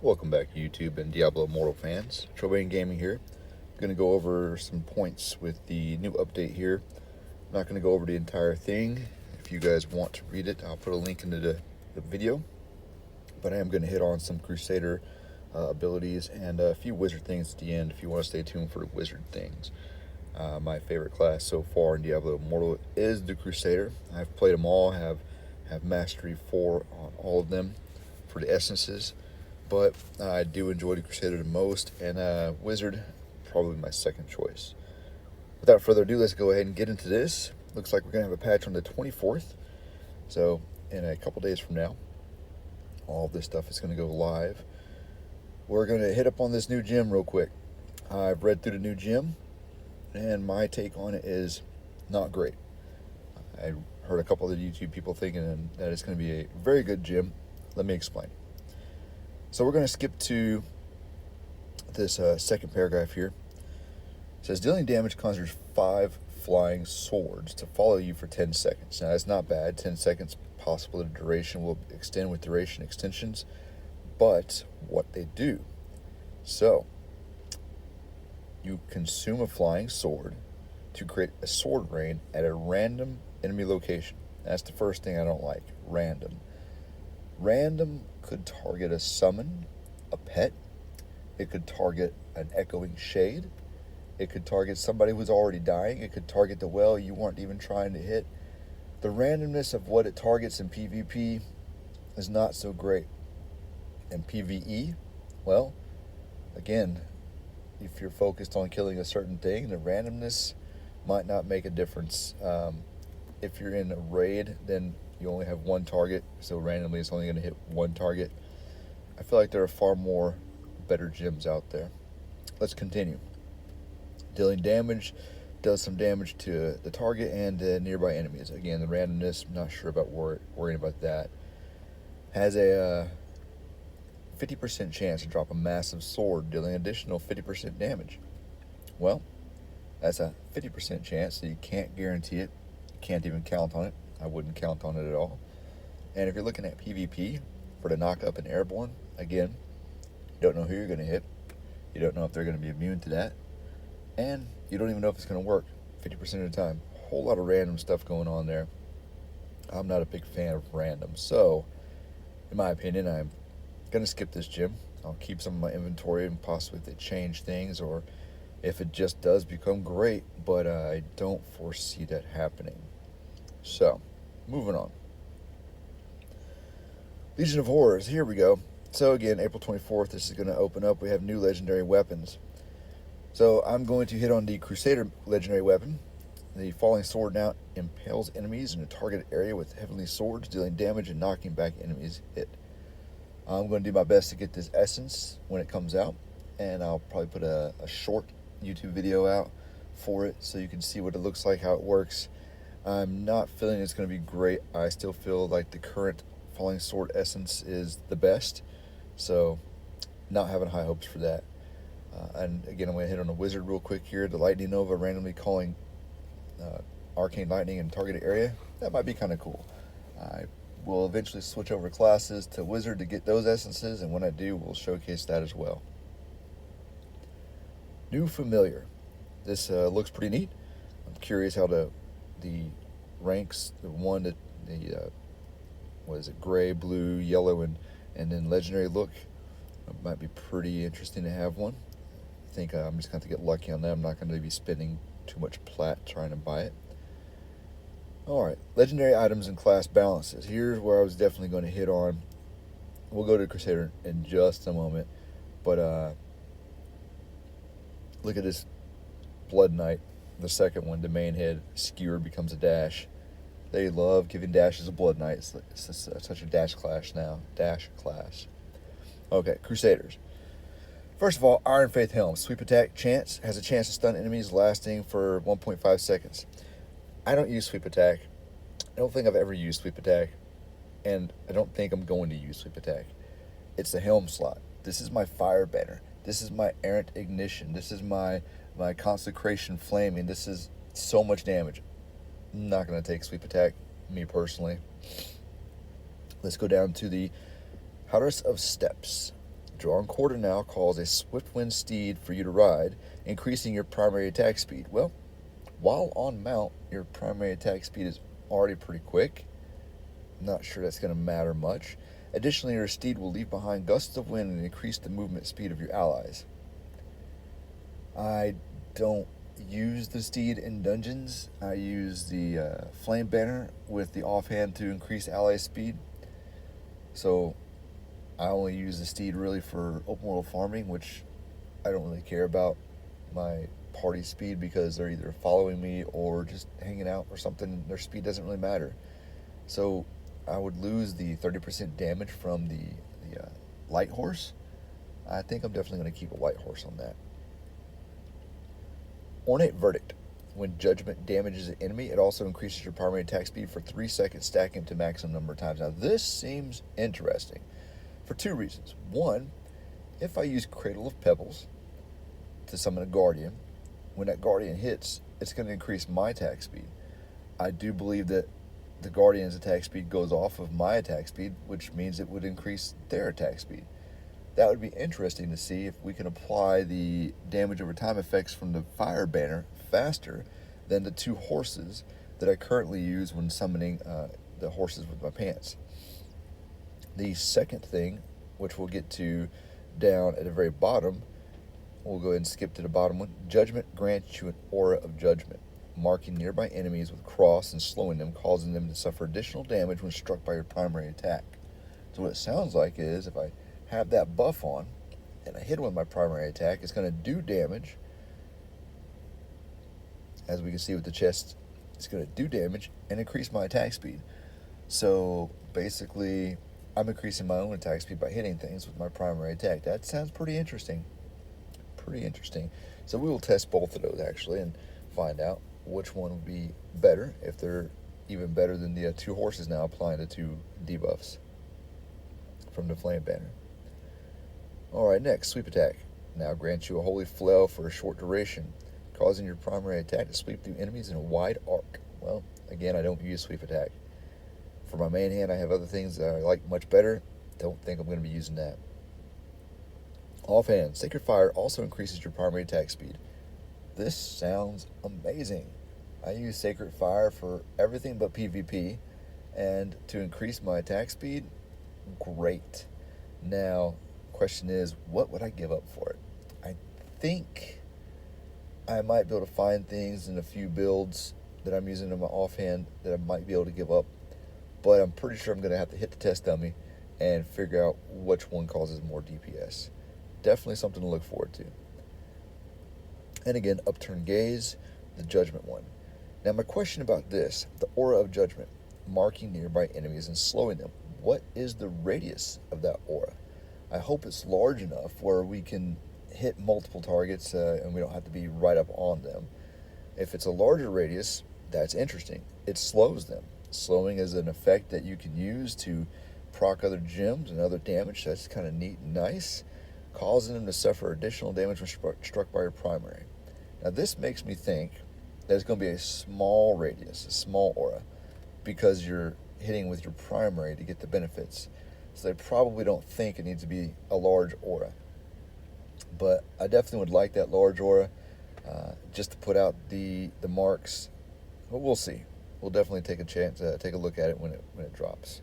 Welcome back, YouTube and Diablo Immortal fans. Trovain Gaming here. I'm going to go over some points with the new update here. I'm not going to go over the entire thing. If you guys want to read it, I'll put a link into the video. But I am going to hit on some Crusader abilities and a few wizard things at the end if you want to stay tuned for the wizard things. My favorite class so far in Diablo Immortal is the Crusader. I've played them all, have Mastery 4 on all of them for the essences. But I do enjoy the Crusader the most, and Wizard, probably my second choice. Without further ado, let's go ahead and get into this. Looks like we're going to have a patch on the 24th, so in a couple days from now, all of this stuff is going to go live. We're going to hit up on this new gem real quick. I've read through the new gem, and my take on it is not great. I heard a couple of the YouTube people thinking that it's going to be a very good gem. Let me explain. So we're going to skip to this second paragraph here. It says, dealing damage conjures 5 flying swords to follow you for 10 seconds. Now, that's not bad. 10 seconds, possible the duration will extend with duration extensions. But what they do. So, you consume a flying sword to create a sword rain at a random enemy location. That's the first thing I don't like. Random. Random could target a summon, a pet. It could target an echoing shade. It could target somebody who's already dying. It could target the well you weren't even trying to hit. The randomness of what it targets in PvP is not so great. In PvE, well, again, if you're focused on killing a certain thing, the randomness might not make a difference. If you're in a raid, then you only have one target, so randomly it's only going to hit one target. I feel like there are far more better gems out there. Let's continue. Dealing damage does some damage to the target and nearby enemies. Again, the randomness, I'm not sure about worrying about that. Has a 50% chance to drop a massive sword, dealing additional 50% damage. Well, that's a 50% chance, so you can't guarantee it. You can't even count on it. I wouldn't count on it at all. And if you're looking at PvP for the knock up and airborne, again, you don't know who you're going to hit. You don't know if they're going to be immune to that. And you don't even know if it's going to work 50% of the time. A whole lot of random stuff going on there. I'm not a big fan of random. So, in my opinion, I'm going to skip this gem. I'll keep some of my inventory and possibly if they change things or if it just does become great. But I don't foresee that happening. So, moving on. Legion of Horrors, here we go. So again, April 24th, this is going to open up. We have new legendary weapons. So I'm going to hit on the Crusader legendary weapon. The falling sword now impales enemies in a targeted area with heavenly swords, dealing damage and knocking back enemies hit. I'm going to do my best to get this essence when it comes out, and I'll probably put a short YouTube video out for it so you can see what it looks like, how it works. I'm not feeling it's going to be great. I still feel like the current falling sword essence is the best, so not having high hopes for that. And again, I'm going to hit on a wizard real quick here. The Lightning Nova randomly calling arcane lightning in targeted area. That might be kind of cool. I will eventually switch over classes to wizard to get those essences, and when I do, we'll showcase that as well. New familiar. This looks pretty neat. I'm curious how the ranks, the one that the what is it, gray, blue, yellow, and then legendary look. It might be pretty interesting to have one. I think I'm just going to get lucky on that. I'm not going to be spending too much plat trying to buy it. Alright, legendary items and class balances. Here's where I was definitely going to hit on. We'll go to Crusader in just a moment. But look at this Blood Knight, the second one, the main head. Skewer becomes a dash. They love giving dashes a Blood Knight. It's just such a dash class now. Dash class. Okay, Crusaders. First of all, Iron Faith Helm. Sweep attack chance. Has a chance to stun enemies lasting for 1.5 seconds. I don't use sweep attack. I don't think I've ever used sweep attack. And I don't think I'm going to use sweep attack. It's the Helm slot. This is my Fire Banner. This is my Errant Ignition. This is my Consecration Flaming. This is so much damage. I'm not going to take sweep attack, me personally. Let's go down to the House of Steps. Drawn quarter now calls a swift wind steed for you to ride, increasing your primary attack speed. Well, while on mount, your primary attack speed is already pretty quick. Not sure that's going to matter much. Additionally, your steed will leave behind gusts of wind and increase the movement speed of your allies. I don't use the steed in dungeons. I use the flame banner with the offhand to increase ally speed. So I only use the steed really for open world farming, which I don't really care about my party speed because they're either following me or just hanging out or something. Their speed doesn't really matter. So I would lose the 30% damage from the light horse. I think I'm definitely going to keep a light horse on that. Ornate Verdict. When judgment damages an enemy, it also increases your primary attack speed for 3 seconds, stacking to maximum number of times. Now, this seems interesting for 2 reasons. One, if I use Cradle of Pebbles to summon a Guardian, when that Guardian hits, it's going to increase my attack speed. I do believe that the Guardian's attack speed goes off of my attack speed, which means it would increase their attack speed. That would be interesting to see if we can apply the damage over time effects from the fire banner faster than the 2 horses that I currently use when summoning the horses with my pants. The second thing, which we'll get to down at the very bottom, we'll go ahead and skip to the bottom one. Judgment grants you an aura of judgment, marking nearby enemies with cross and slowing them, causing them to suffer additional damage when struck by your primary attack. So what it sounds like is if I have that buff on and I hit him with my primary attack, it's going to do damage. As we can see with the chest, it's going to do damage and increase my attack speed. So basically, I'm increasing my own attack speed by hitting things with my primary attack. That sounds pretty interesting. Pretty interesting. So we will test both of those actually and find out which one would be better, if they're even better than the 2 horses now applying the 2 debuffs from the flame banner. Alright, next, Sweep Attack. Now grants you a Holy Flail for a short duration, causing your primary attack to sweep through enemies in a wide arc. Well, again, I don't use Sweep Attack. For my main hand, I have other things that I like much better. Don't think I'm going to be using that. Offhand, Sacred Fire also increases your primary attack speed. This sounds amazing. I use Sacred Fire for everything but PvP, and to increase my attack speed, great. Now, question is, what would I give up for it? I think I might be able to find things in a few builds that I'm using in my offhand that I might be able to give up, but I'm pretty sure I'm going to have to hit the test dummy and figure out which one causes more DPS. Definitely something to look forward to. And again, Upturned Gaze, the Judgment one. Now my question about this, the Aura of Judgment, marking nearby enemies and slowing them. What is the radius of that aura? I hope it's large enough where we can hit multiple targets and we don't have to be right up on them. If it's a larger radius, that's interesting. It slows them. Slowing is an effect that you can use to proc other gems and other damage. That's kind of neat and nice, causing them to suffer additional damage when struck by your primary. Now this makes me think that it's going to be a small radius, a small aura, because you're hitting with your primary to get the benefits. So they probably don't think it needs to be a large aura. But I definitely would like that large aura just to put out the marks. But we'll see. We'll definitely take a chance, take a look at it when it drops.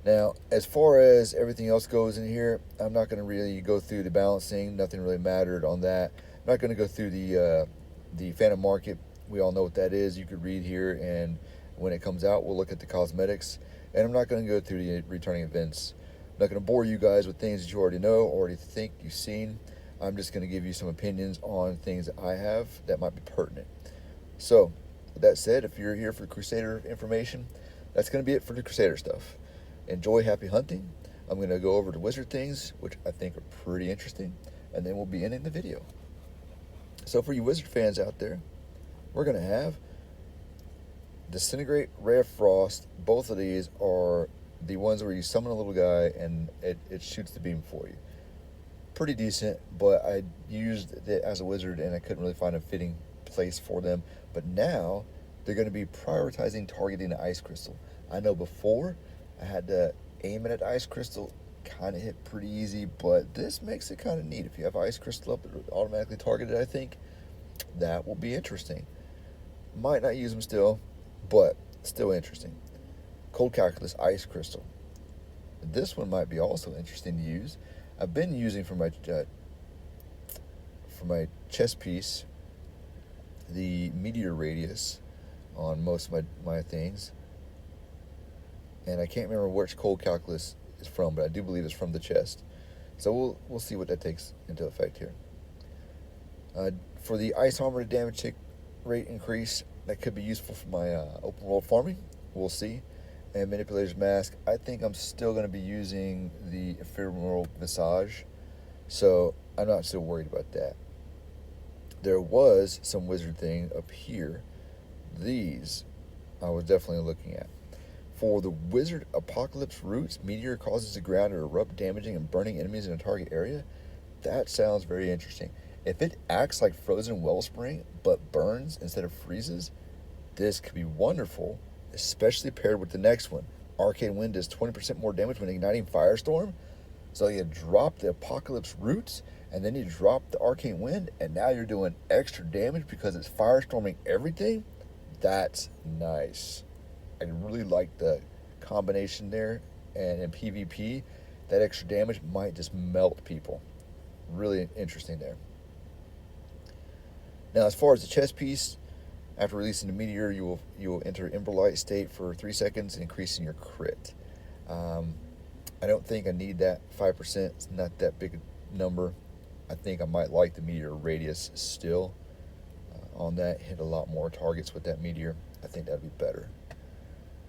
Now, as far as everything else goes in here, I'm not going to really go through the balancing. Nothing really mattered on that. I'm not going to go through the Phantom Market. We all know what that is. You could read here, and when it comes out, we'll look at the cosmetics. And I'm not going to go through the returning events. I'm not going to bore you guys with things that you already know, already think you've seen. I'm just going to give you some opinions on things that I have that might be pertinent. So, with that said, if you're here for Crusader information, that's going to be it for the Crusader stuff. Enjoy, happy hunting. I'm going to go over to Wizard things, which I think are pretty interesting, and then we'll be ending the video. So for you Wizard fans out there, we're going to have Disintegrate, Ray of Frost. Both of these are the ones where you summon a little guy and it shoots the beam for you. Pretty decent, but I used it as a wizard and I couldn't really find a fitting place for them. But now they're going to be prioritizing targeting the ice crystal. I know before I had to aim at an ice crystal kind of hit pretty easy, but this makes it kind of neat. If you have Ice Crystal up, it automatically targeted, I think. That will be interesting. Might not use them still, but still interesting. Cold Calculus Ice Crystal. This one might be also interesting to use. I've been using for my chess piece the Meteor Radius on most of my things. And I can't remember which Cold Calculus is from, but I do believe it's from the chest. So we'll see what that takes into effect here. For the Ice Armor damage tick rate increase, that could be useful for my open world farming. We'll see. And Manipulator's Mask, I think I'm still going to be using the Ephemeral Visage, so I'm not so worried about that. There was some wizard thing up here. These I was definitely looking at. For the Wizard Apocalypse Roots, Meteor causes the ground to erupt, damaging and burning enemies in a target area. That sounds very interesting. If it acts like Frozen Wellspring, but burns instead of freezes, this could be wonderful, especially paired with the next one. Arcane Wind does 20% more damage when igniting Firestorm. So you drop the Apocalypse Roots, and then you drop the Arcane Wind, and now you're doing extra damage because it's firestorming everything. That's nice. I really like the combination there, and in PvP, that extra damage might just melt people. Really interesting there. Now, as far as the chest piece, after releasing the Meteor, you will enter Emberlight state for 3 seconds, increasing your crit. I don't think I need that 5%. It's not that big a number. I think I might like the Meteor Radius still. On that, hit a lot more targets with that Meteor. I think that'd be better.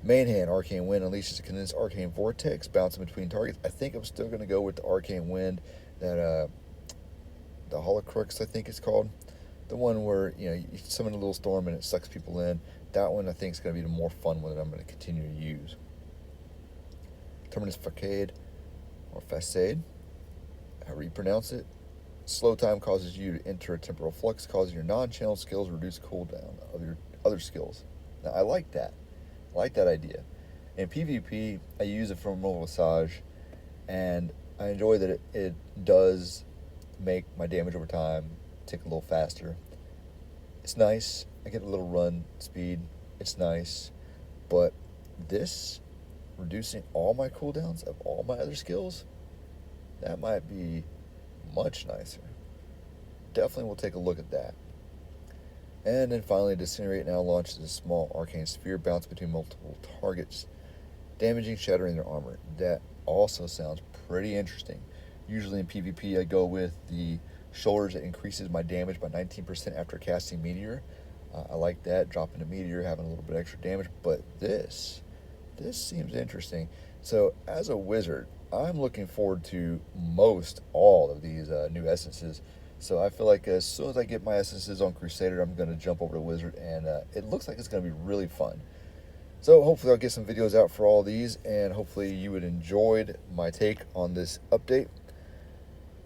Main hand, Arcane Wind unleashes a condensed Arcane Vortex, bouncing between targets. I think I'm still going to go with the Arcane Wind, that the Holocrux, I think it's called. The one where, you summon a little storm and it sucks people in. That one I think is going to be the more fun one that I'm going to continue to use. Terminus Facade, or Facade, however you pronounce it. Slow time causes you to enter a temporal flux, causing your non-channel skills to reduce cooldown of your other skills. Now, I like that. I like that idea. In PvP, I use it from Visage, and I enjoy that it does make my damage over time tick a little faster. It's nice. I get a little run speed. It's nice. But this, reducing all my cooldowns of all my other skills, that might be much nicer. Definitely we'll take a look at that. And then finally, Disintegrate now launches a small arcane sphere, bounce between multiple targets, damaging, shattering their armor. That also sounds pretty interesting. Usually in PvP, I go with the Shoulders that increases my damage by 19% after casting Meteor. I like that, dropping a Meteor, having a little bit extra damage, but this seems interesting. So as a wizard, I'm looking forward to most all of these new essences. So I feel like as soon as I get my essences on Crusader, I'm going to jump over to Wizard, and it looks like it's going to be really fun. So hopefully I'll get some videos out for all these, and hopefully you would enjoyed my take on this update.